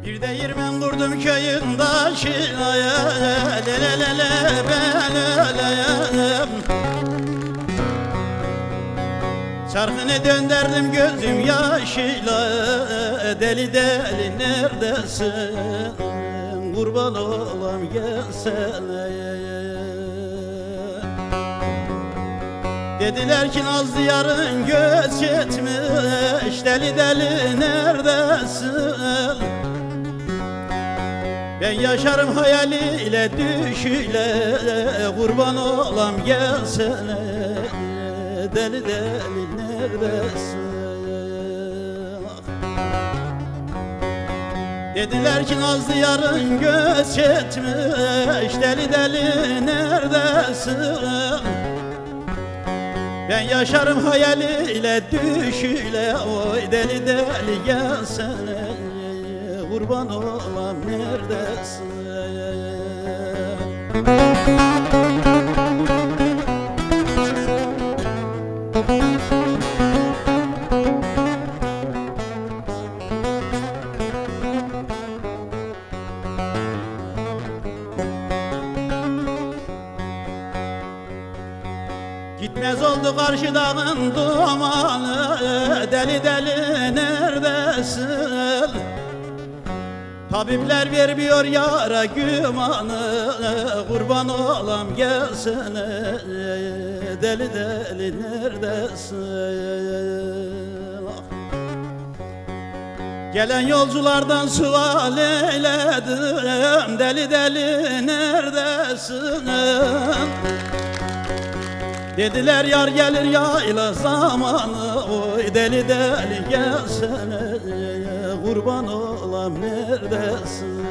Bir değirmen kurdum köyün taşına, lelelele ben öleyim. Çarkını döndürdüm gözüm yaşıyla, deli deli neredesin? Kurban olam gelsene. Dediler ki Nazlı yarın göç etmiş, deli deli neredesin? Ben yaşarım hayaliyle düşüyle, kurban olam gelsene. Deli deli neredesin? Dediler ki Nazlı yarın göç etmiş, deli deli neredesin? Ben yaşarım hayaliyle düşüyle, oy deli deli gelsene. Kurban olam neredesin? Gitmez oldu karşı dağın dumanı, deli deli neredesin? Tabipler vermiyor yara gümanı, kurban olam gelsene. Deli deli neredesin? Gelen yolculardan sual eyledim, deli deli neredesin? Dediler yar gelir yayla zamanı, oy deli deli gelsene. Kurban olam neredesin?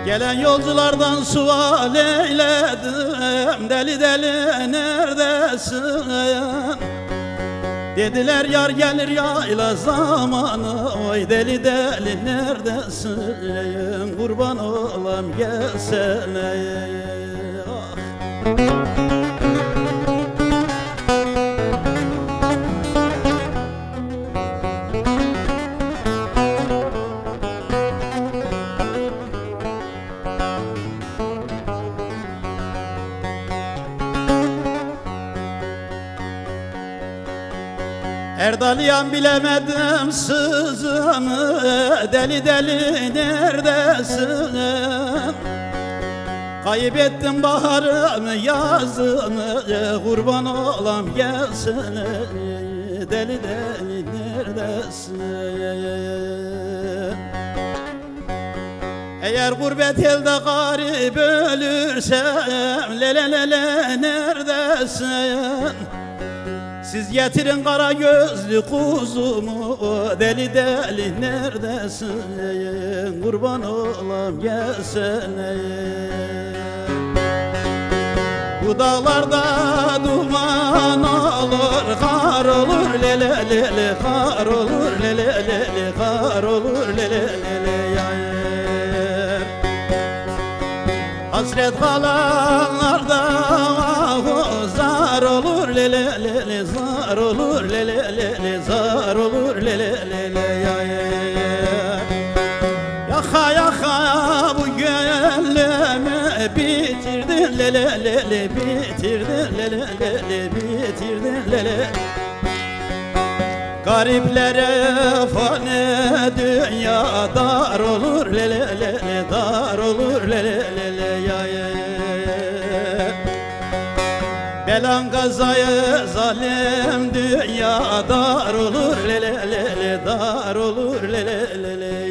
Gelen yolculardan sual eyledim, deli deli neredesin? Dediler yar gelir yayla zamanı, oy deli deli neredesin? Kurban olam gelsene. Erdalyan bilemedim sızımı, deli deli neredesin? Kaybettim baharımı yazımı, kurban olam gelsene. Deli deli neredesin? Eğer gurbet elde garip ölürsem, lelelele neredesin? Siz getirin kara gözlü kuzumu, deli deli neredesin? Kurban olam gelsene. Bu dağlarda duman olur, kar olur, lele lele kar olur, lele lele kar olur, lele lele yayır. Hasret kalanlarda zar olur, lele lele zar olur, lele lele zar olur, lele lele yayır. Yaka yaka bu gönlümü bitirdin, lele lele bitirdin, lele lele bitirdin, lele. Gariplere fani dünya dar olur, lele lele dar olur, lele lele yayır. Bela Yalan kazayı zalim dünya dar olur le le le le dar olur le le le le.